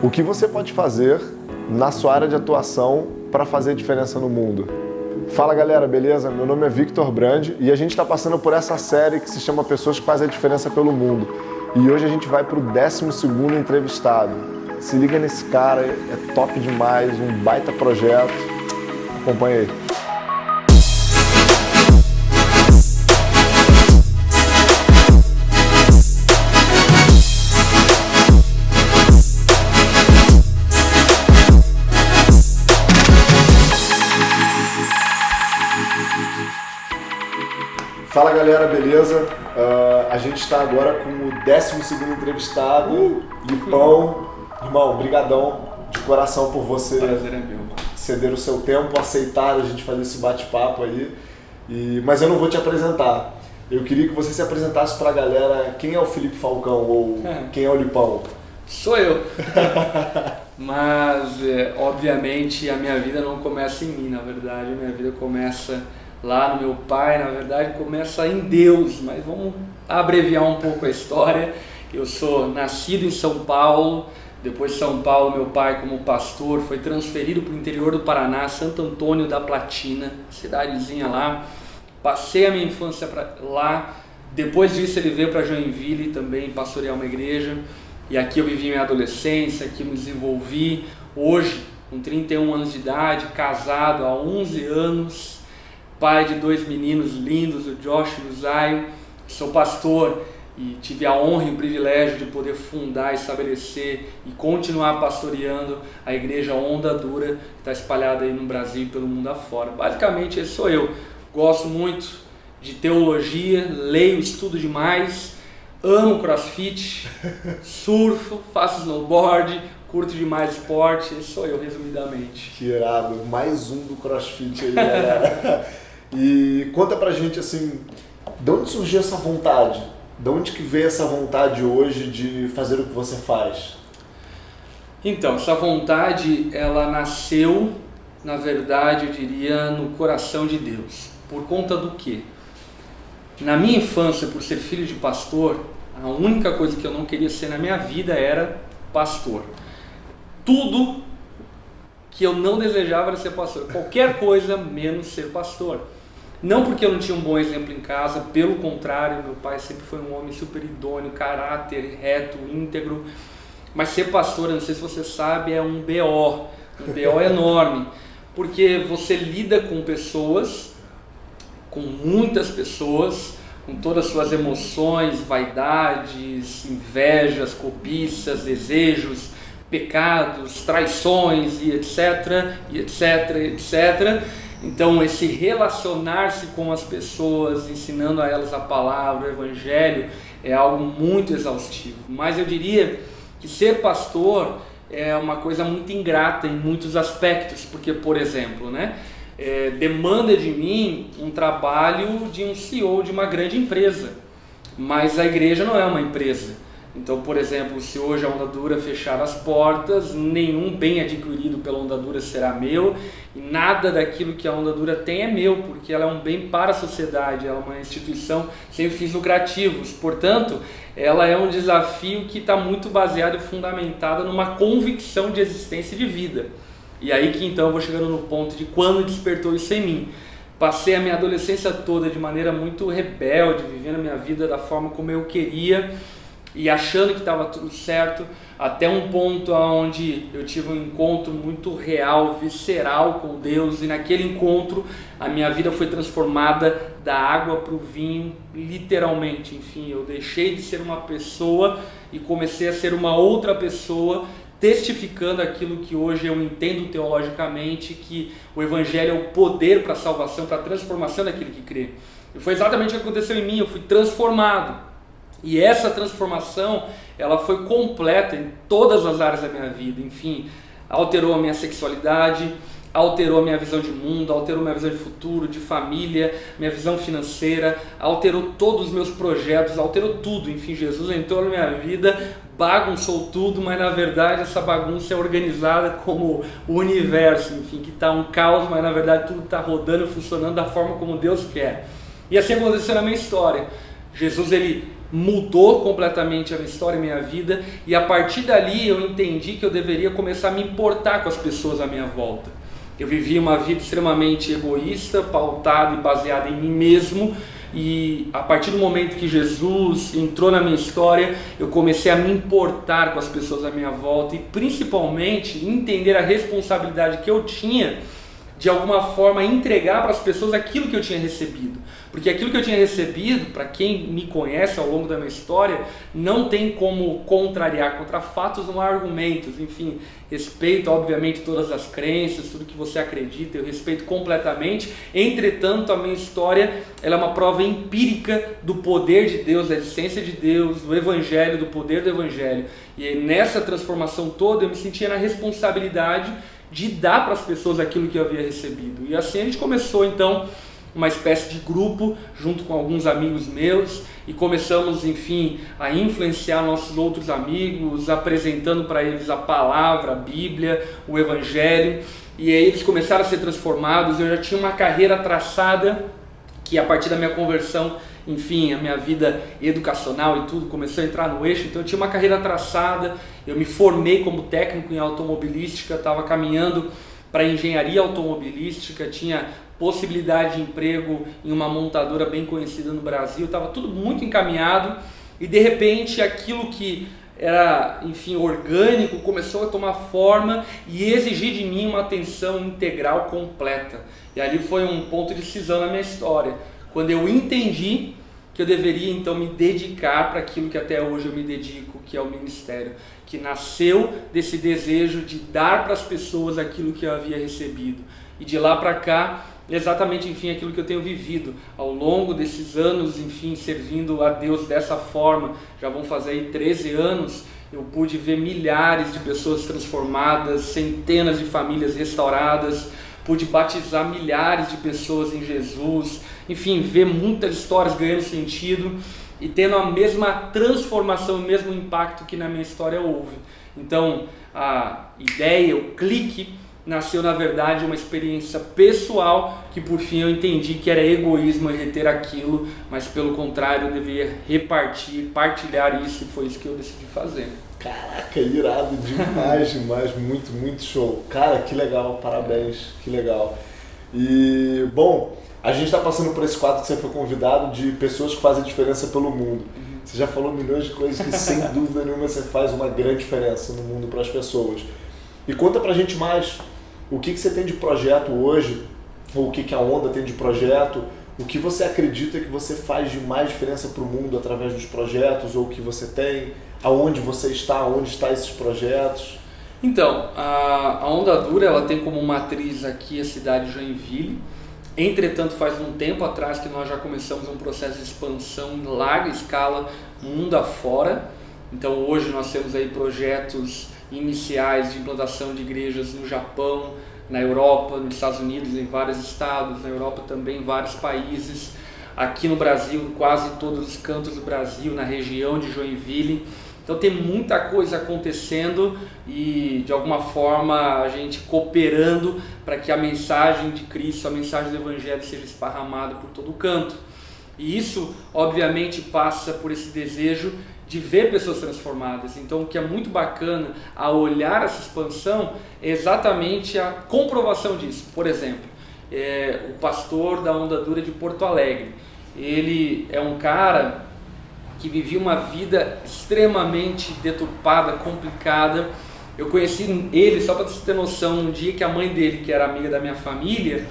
O que você pode fazer na sua área de atuação para fazer diferença no mundo? Fala galera, beleza? Meu nome é Victor Brandi e a gente está passando por essa série que se chama Pessoas que Fazem a Diferença pelo Mundo. E hoje a gente vai para o 12º entrevistado. Se liga nesse cara, é top demais, um baita projeto. Acompanha aí. Fala galera, beleza? A gente está agora com o 12º entrevistado, Lipão. Irmão, brigadão de coração por você ceder o seu tempo, aceitar a gente fazer esse bate-papo aí. Mas eu não vou te apresentar. Eu queria que você se apresentasse para a galera quem é o Felipe Falcão ou quem é o Lipão. Sou eu. Mas, obviamente, a minha vida não começa em mim, na verdade. A minha vida começa lá no meu pai, na verdade começa em Deus, mas vamos abreviar um pouco a história. Eu sou nascido em São Paulo, depois de São Paulo meu pai como pastor foi transferido para o interior do Paraná, Santo Antônio da Platina, cidadezinha lá. Passei a minha infância lá, depois disso ele veio para Joinville também pastorear uma igreja, e aqui eu vivi minha adolescência, aqui eu me desenvolvi. Hoje, com 31 anos de idade, casado há 11 anos, pai de 2 meninos lindos, o Josh e o Zayo. Sou pastor e tive a honra e o privilégio de poder fundar, estabelecer e continuar pastoreando a igreja Onda Dura, que está espalhada aí no Brasil e pelo mundo afora. Basicamente esse sou eu. Gosto muito de teologia, leio, estudo demais, amo crossfit, surfo, faço snowboard, curto demais esporte. Esse sou eu, resumidamente. Que irado, mais um do crossfit aí, galera. E conta pra gente assim, de onde surgiu essa vontade? De onde que veio essa vontade hoje de fazer o que você faz? Então, essa vontade, ela nasceu, na verdade, eu diria, no coração de Deus. Por conta do quê? Na minha infância, por ser filho de pastor, a única coisa que eu não queria ser na minha vida era pastor. Tudo que eu não desejava era ser pastor. Qualquer coisa menos ser pastor. Não porque eu não tinha um bom exemplo em casa, pelo contrário, meu pai sempre foi um homem super idôneo, caráter, reto, íntegro. Mas ser pastor, eu não sei se você sabe, é um BO enorme, porque você lida com pessoas, com muitas pessoas, com todas as suas emoções, vaidades, invejas, cobiças, desejos, pecados, traições e etc, e etc, etc. Então esse relacionar-se com as pessoas, ensinando a elas a palavra, o evangelho, é algo muito exaustivo. Mas eu diria que ser pastor é uma coisa muito ingrata em muitos aspectos, porque, por exemplo, demanda de mim um trabalho de um CEO de uma grande empresa, mas a igreja não é uma empresa. Então, por exemplo, se hoje a Onda Dura fechar as portas, nenhum bem adquirido pela Onda Dura será meu, e nada daquilo que a Onda Dura tem é meu, porque ela é um bem para a sociedade, ela é uma instituição sem fins lucrativos. Portanto, ela é um desafio que está muito baseado e fundamentado numa convicção de existência e de vida. E aí que então eu vou chegando no ponto de quando despertou isso em mim. Passei a minha adolescência toda de maneira muito rebelde, vivendo a minha vida da forma como eu queria, e achando que estava tudo certo, até um ponto onde eu tive um encontro muito real, visceral com Deus, e naquele encontro a minha vida foi transformada da água para o vinho, literalmente. Enfim, eu deixei de ser uma pessoa e comecei a ser uma outra pessoa, testificando aquilo que hoje eu entendo teologicamente, que o Evangelho é o poder para a salvação, para a transformação daquele que crê. E foi exatamente o que aconteceu em mim, eu fui transformado. E essa transformação, ela foi completa em todas as áreas da minha vida. Enfim, alterou a minha sexualidade, alterou a minha visão de mundo, alterou a minha visão de futuro, de família, minha visão financeira, alterou todos os meus projetos, alterou tudo. Enfim, Jesus entrou na minha vida, bagunçou tudo, mas na verdade essa bagunça é organizada como o universo, enfim, que está um caos, mas na verdade tudo está rodando e funcionando da forma como Deus quer. E assim aconteceu na minha história. Jesus, ele mudou completamente a minha história, a minha vida, e a partir dali eu entendi que eu deveria começar a me importar com as pessoas à minha volta. Eu vivia uma vida extremamente egoísta, pautada e baseada em mim mesmo, e a partir do momento que Jesus entrou na minha história, eu comecei a me importar com as pessoas à minha volta e principalmente entender a responsabilidade que eu tinha de alguma forma entregar para as pessoas aquilo que eu tinha recebido. Porque aquilo que eu tinha recebido, para quem me conhece ao longo da minha história, não tem como contrariar. Contra fatos não há argumentos. Enfim, respeito obviamente todas as crenças, tudo que você acredita, eu respeito completamente. Entretanto, a minha história ela é uma prova empírica do poder de Deus, da existência de Deus, do Evangelho, do poder do Evangelho. E nessa transformação toda eu me sentia na responsabilidade de dar para as pessoas aquilo que eu havia recebido. E assim a gente começou então uma espécie de grupo junto com alguns amigos meus e começamos, enfim, a influenciar nossos outros amigos, apresentando para eles a palavra, a Bíblia, o Evangelho, e aí eles começaram a ser transformados. Eu já tinha uma carreira traçada que a partir da minha conversão, enfim, a minha vida educacional e tudo começou a entrar no eixo, então eu tinha uma carreira traçada, eu me formei como técnico em automobilística, estava caminhando para engenharia automobilística, tinha possibilidade de emprego em uma montadora bem conhecida no Brasil, estava tudo muito encaminhado e de repente aquilo que era, enfim, orgânico começou a tomar forma e exigir de mim uma atenção integral completa. E ali foi um ponto de decisão na minha história, quando eu entendi que eu deveria então me dedicar para aquilo que até hoje eu me dedico, que é o ministério, que nasceu desse desejo de dar para as pessoas aquilo que eu havia recebido. E de lá para cá, exatamente, enfim, aquilo que eu tenho vivido ao longo desses anos, enfim, servindo a Deus dessa forma. Já vão fazer aí 13 anos, eu pude ver milhares de pessoas transformadas, centenas de famílias restauradas, pude batizar milhares de pessoas em Jesus, enfim, ver muitas histórias ganhando sentido e tendo a mesma transformação, o mesmo impacto que na minha história houve. Então, a ideia, o clique, nasceu na verdade uma experiência pessoal que por fim eu entendi que era egoísmo eu reter aquilo, mas pelo contrário eu devia repartir, partilhar isso, e foi isso que eu decidi fazer. Caraca, irado demais, demais, muito, muito show. Cara, que legal, parabéns, que legal. E, bom, a gente está passando por esse quadro que você foi convidado de pessoas que fazem diferença pelo mundo. Você já falou milhões de coisas que sem dúvida nenhuma você faz uma grande diferença no mundo para as pessoas. E conta pra gente mais, o que você tem de projeto hoje, ou o que a Onda tem de projeto, o que você acredita que você faz de mais diferença para o mundo através dos projetos, ou o que você tem, aonde você está, onde estão esses projetos? Então, a Onda Dura ela tem como matriz aqui a cidade de Joinville. Entretanto, faz um tempo atrás que nós já começamos um processo de expansão em larga escala, mundo afora. Então hoje nós temos aí projetos iniciais de implantação de igrejas no Japão, na Europa, nos Estados Unidos, em vários estados, na Europa também em vários países, aqui no Brasil, em quase todos os cantos do Brasil, na região de Joinville. Então tem muita coisa acontecendo e de alguma forma a gente cooperando para que a mensagem de Cristo, a mensagem do Evangelho seja esparramada por todo canto. E isso obviamente passa por esse desejo de ver pessoas transformadas. Então o que é muito bacana ao olhar essa expansão é exatamente a comprovação disso. Por exemplo, o pastor da Onda Dura de Porto Alegre, ele é um cara que vivia uma vida extremamente deturpada, complicada. Eu conheci ele, só para você ter noção, um dia que a mãe dele, que era amiga da minha família,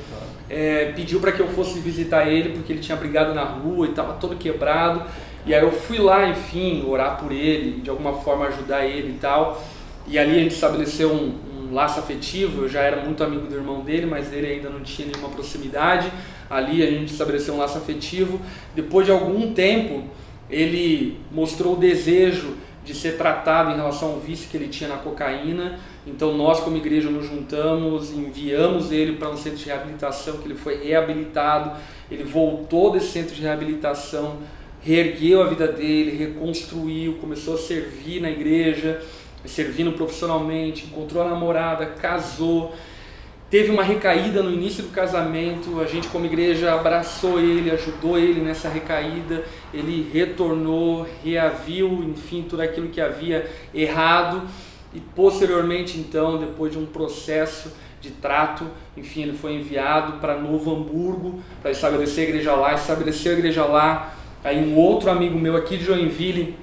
pediu para que eu fosse visitar ele, porque ele tinha brigado na rua e estava todo quebrado. E aí eu fui lá, enfim, orar por ele, de alguma forma ajudar ele e tal. E ali a gente estabeleceu um laço afetivo. Eu já era muito amigo do irmão dele, mas ele ainda não tinha nenhuma proximidade. Ali a gente estabeleceu um laço afetivo. Depois de algum tempo, ele mostrou o desejo de ser tratado em relação ao vício que ele tinha na cocaína. Então nós como igreja nos juntamos, enviamos ele para um centro de reabilitação, que ele foi reabilitado, ele voltou desse centro de reabilitação, reergueu a vida dele, reconstruiu, começou a servir na igreja, servindo profissionalmente, encontrou a namorada, casou, teve uma recaída no início do casamento, a gente como igreja abraçou ele, ajudou ele nessa recaída, ele retornou, reaviu, enfim, tudo aquilo que havia errado, e posteriormente então, depois de um processo de trato, enfim, ele foi enviado para Novo Hamburgo, para estabelecer a igreja lá, estabeleceu a igreja lá. Aí um outro amigo meu aqui de Joinville,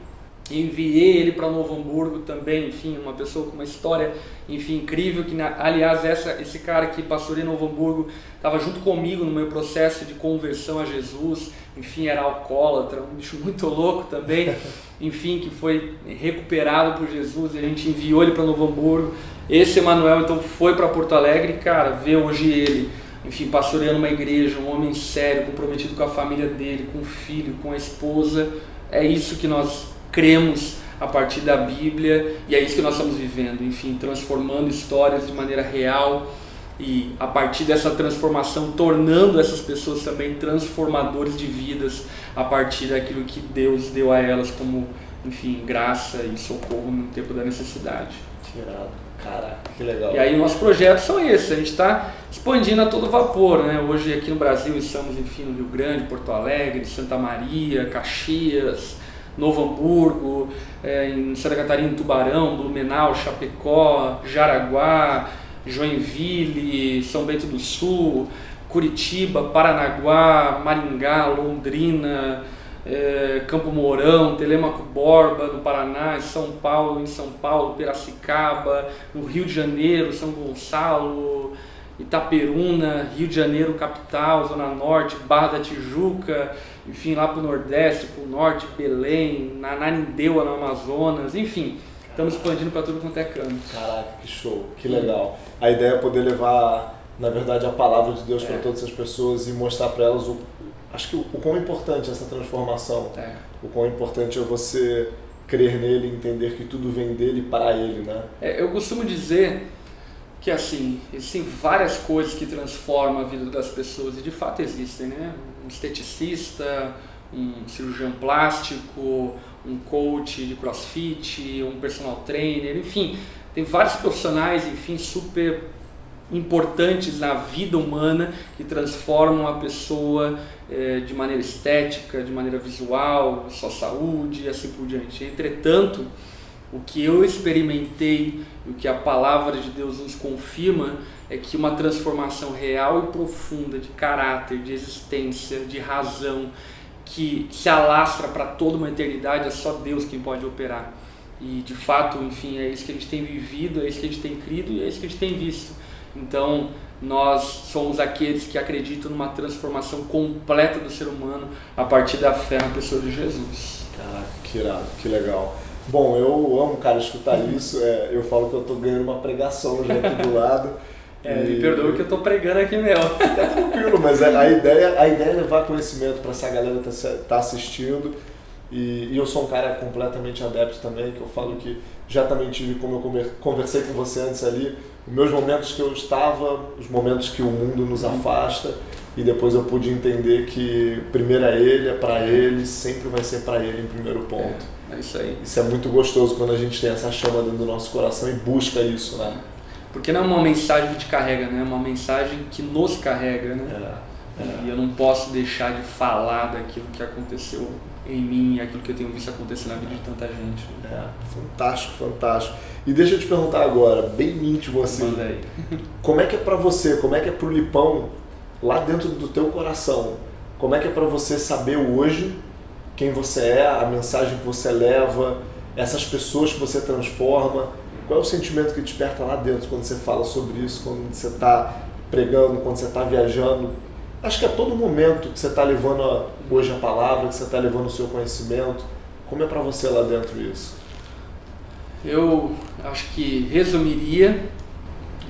enviei ele para Novo Hamburgo também, enfim, uma pessoa com uma história, enfim, incrível, que aliás esse cara que pastoreia Novo Hamburgo estava junto comigo no meu processo de conversão a Jesus, enfim, era alcoólatra, um bicho muito louco também, enfim, que foi recuperado por Jesus, e a gente enviou ele para Novo Hamburgo. Esse Emanuel então foi para Porto Alegre, cara, vê hoje ele, enfim, pastoreando uma igreja, um homem sério, comprometido com a família dele, com o filho, com a esposa. É isso que nós cremos a partir da Bíblia, e é isso que nós estamos vivendo, enfim, transformando histórias de maneira real, e a partir dessa transformação, tornando essas pessoas também transformadores de vidas, a partir daquilo que Deus deu a elas como, enfim, graça e socorro no tempo da necessidade. Que irado. Caraca, que legal. E aí nossos projetos são esses, a gente está expandindo a todo vapor, né? Hoje aqui no Brasil estamos, enfim, no Rio Grande, Porto Alegre, Santa Maria, Caxias, Novo Hamburgo, em Santa Catarina, Tubarão, Blumenau, Chapecó, Jaraguá, Joinville, São Bento do Sul, Curitiba, Paranaguá, Maringá, Londrina, Campo Mourão, Telêmaco Borba, no Paraná, em São Paulo, Piracicaba, no Rio de Janeiro, São Gonçalo, Itaperuna, Rio de Janeiro, capital, Zona Norte, Barra da Tijuca, enfim, lá para o Nordeste, para o Norte, Belém, na Ananindeua, no Amazonas, enfim, estamos expandindo para tudo quanto é canto. Caraca, que show, que legal. A ideia é poder levar, na verdade, a palavra de Deus para todas as pessoas e mostrar para elas acho que o quão importante é essa transformação, o quão importante é você crer nele e entender que tudo vem dele para ele, né? Eu costumo dizer que assim, existem várias coisas que transformam a vida das pessoas, e de fato existem, né? Um esteticista, um cirurgião plástico, um coach de crossfit, um personal trainer, enfim, tem vários profissionais, enfim, super importantes na vida humana que transformam a pessoa de maneira estética, de maneira visual, sua saúde e assim por diante. Entretanto, o que eu experimentei e o que a palavra de Deus nos confirma é que uma transformação real e profunda de caráter, de existência, de razão, que se alastra para toda uma eternidade, é só Deus quem pode operar. E de fato, enfim, é isso que a gente tem vivido, é isso que a gente tem crido e é isso que a gente tem visto. Então, nós somos aqueles que acreditam numa transformação completa do ser humano a partir da fé na pessoa de Jesus. Caraca, que irado, que legal. Bom, eu amo, cara, escutar isso. Eu falo que eu tô ganhando uma pregação já aqui do lado. Me perdoa que eu tô pregando aqui mesmo. Fica tranquilo, mas a ideia é levar conhecimento para essa galera que tá assistindo. E eu sou um cara completamente adepto também, que eu falo que já também tive, como eu conversei com você antes ali, os meus momentos que eu estava, os momentos que o mundo nos afasta, e depois eu pude entender que primeiro é ele, é para ele, sempre vai ser para ele em primeiro ponto. É isso aí. Isso é muito gostoso quando a gente tem essa chama dentro do nosso coração e busca isso, né? Porque não é uma mensagem que te carrega, né? É uma mensagem que nos carrega, né? E eu não posso deixar de falar daquilo que aconteceu em mim e aquilo que eu tenho visto acontecer na vida de tanta gente. Fantástico, fantástico. E deixa eu te perguntar agora, bem íntimo assim, Manda aí. Como é que é pra você, como é que é pro Lipão, lá dentro do teu coração, como é que é pra você saber hoje quem você é, a mensagem que você leva, essas pessoas que você transforma, qual é o sentimento que desperta lá dentro quando você fala sobre isso, quando você está pregando, quando você está viajando? Acho que é todo momento que você está levando hoje a palavra, que você está levando o seu conhecimento. Como é para você lá dentro isso? Eu acho que resumiria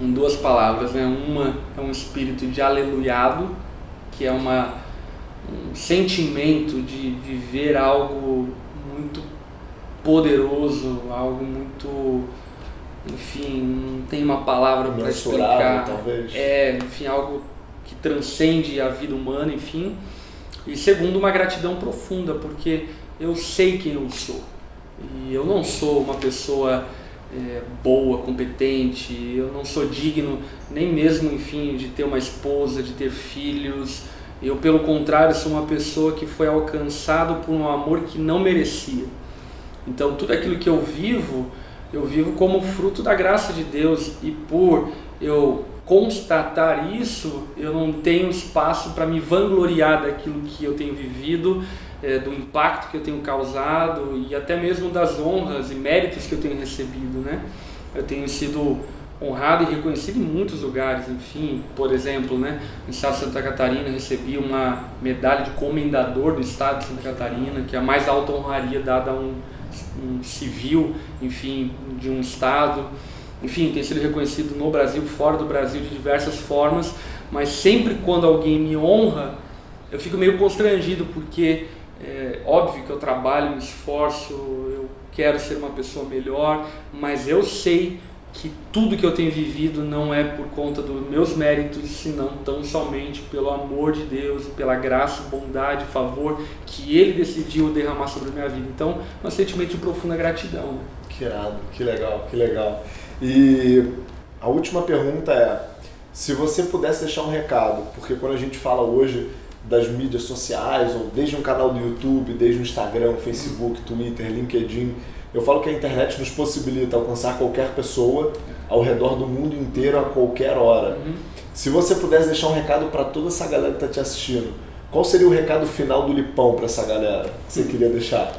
em duas palavras, né? Uma é um espírito de aleluiado, que é um sentimento de viver algo muito poderoso, algo muito, enfim, não tem uma palavra para explicar. Talvez. Enfim, algo que transcende a vida humana, enfim. E segundo, uma gratidão profunda, porque eu sei quem eu sou. E eu não sou uma pessoa boa, competente, eu não sou digno nem mesmo, enfim, de ter uma esposa, de ter filhos. Eu, pelo contrário, sou uma pessoa que foi alcançado por um amor que não merecia. Então, tudo aquilo que eu vivo como fruto da graça de Deus, e por eu constatar isso, eu não tenho espaço para me vangloriar daquilo que eu tenho vivido, do impacto que eu tenho causado e até mesmo das honras e méritos que eu tenho recebido, né? Eu tenho sido honrado e reconhecido em muitos lugares, enfim, por exemplo, né, no estado de Santa Catarina recebi uma medalha de comendador do estado de Santa Catarina, que é a mais alta honraria dada a um civil, enfim, de um estado. Enfim, tem sido reconhecido no Brasil, fora do Brasil, de diversas formas, mas sempre quando alguém me honra, eu fico meio constrangido, porque é óbvio que eu trabalho, me esforço, eu quero ser uma pessoa melhor, mas eu sei que tudo que eu tenho vivido não é por conta dos meus méritos, senão tão somente pelo amor de Deus, pela graça, bondade, favor que Ele decidiu derramar sobre a minha vida. Então, um sentimento de profunda gratidão. Que irado, que legal, que legal. E a última pergunta é, se você pudesse deixar um recado, porque quando a gente fala hoje das mídias sociais, ou desde um canal do YouTube, desde o Instagram, Facebook, Twitter, LinkedIn, eu falo que a internet nos possibilita alcançar qualquer pessoa ao redor do mundo inteiro a qualquer hora. Se você pudesse deixar um recado para toda essa galera que está te assistindo, qual seria o recado final do Lipão para essa galera que você queria deixar?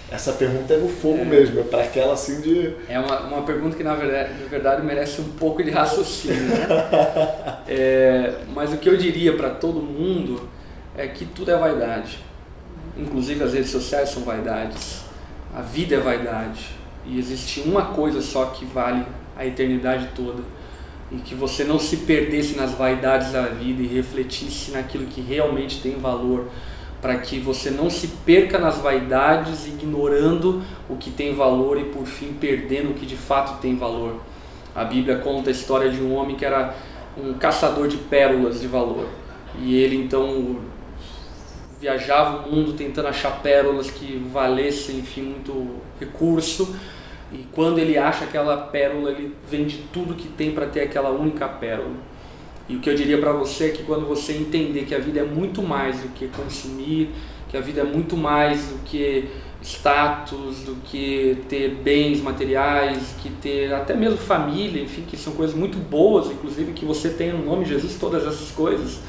Essa pergunta é no fogo mesmo, é para aquela assim de... É uma pergunta que na verdade merece um pouco de raciocínio, né? Mas o que eu diria para todo mundo é que tudo é vaidade. Inclusive as redes sociais são vaidades, a vida é vaidade, e existe uma coisa só que vale a eternidade toda, e que você não se perdesse nas vaidades da vida e refletisse naquilo que realmente tem valor, para que você não se perca nas vaidades, ignorando o que tem valor e por fim perdendo o que de fato tem valor. A Bíblia conta a história de um homem que era um caçador de pérolas de valor, e ele então viajava o mundo tentando achar pérolas que valessem, enfim, muito recurso, e quando ele acha aquela pérola, ele vende tudo que tem para ter aquela única pérola. E o que eu diria para você é que quando você entender que a vida é muito mais do que consumir, que a vida é muito mais do que status, do que ter bens materiais, que ter até mesmo família, enfim, que são coisas muito boas, inclusive que você tem no nome de Jesus, todas essas coisas.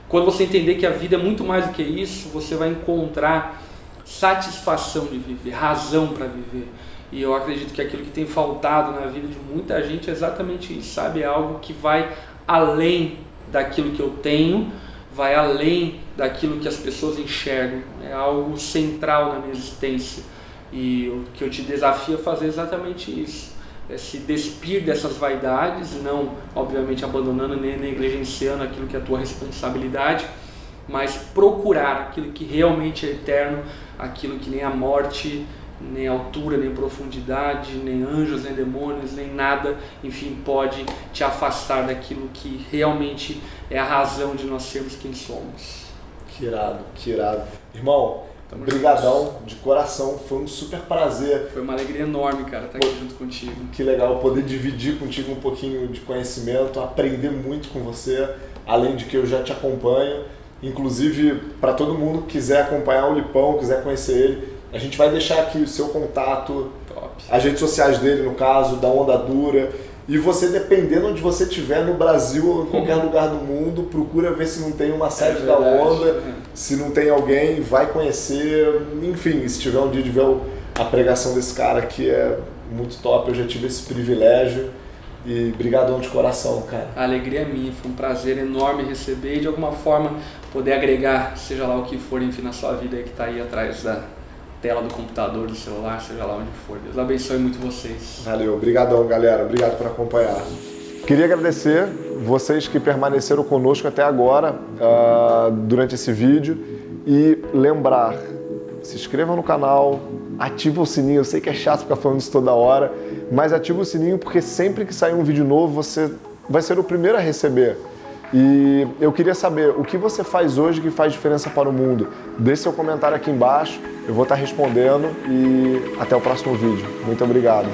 Quando você entender que a vida é muito mais do que isso, você vai encontrar satisfação de viver, razão para viver. E eu acredito que aquilo que tem faltado na vida de muita gente é exatamente isso, sabe? É algo que vai além daquilo que eu tenho, vai além daquilo que as pessoas enxergam. É algo central na minha existência. E o que eu te desafio a fazer é exatamente isso. É se despir dessas vaidades, não, obviamente, abandonando nem negligenciando aquilo que é a tua responsabilidade, mas procurar aquilo que realmente é eterno, aquilo que nem a morte, nem altura, nem profundidade, nem anjos, nem demônios, nem nada, enfim, pode te afastar daquilo que realmente é a razão de nós sermos quem somos. Que irado, que irado. Irmão, brigadão, de coração, foi um super prazer. Foi uma alegria enorme, cara, estar aqui junto contigo. Que legal poder dividir contigo um pouquinho de conhecimento, aprender muito com você, além de que eu já te acompanho. Inclusive, para todo mundo que quiser acompanhar o Lipão, quiser conhecer ele, a gente vai deixar aqui o seu contato, as redes sociais dele, no caso, da Onda Dura. E você, dependendo onde você estiver, no Brasil ou em qualquer lugar do mundo, procura ver se não tem uma sede da Onda, se não tem alguém, vai conhecer. Enfim, se tiver um dia de ver a pregação desse cara que é muito top, eu já tive esse privilégio. E brigadão de coração, cara. A alegria é minha, foi um prazer enorme receber e de alguma forma poder agregar, seja lá o que for, enfim, na sua vida que está aí atrás da tela do computador, do celular, seja lá onde for. Deus abençoe muito vocês. Valeu, brigadão, galera. Obrigado por acompanhar. Queria agradecer vocês que permaneceram conosco até agora, durante esse vídeo, e lembrar, se inscreva no canal, ativa o sininho. Eu sei que é chato ficar falando isso toda hora, mas ativa o sininho porque sempre que sair um vídeo novo, você vai ser o primeiro a receber. E eu queria saber o que você faz hoje que faz diferença para o mundo. Deixe seu comentário aqui embaixo, eu vou estar respondendo e até o próximo vídeo. Muito obrigado.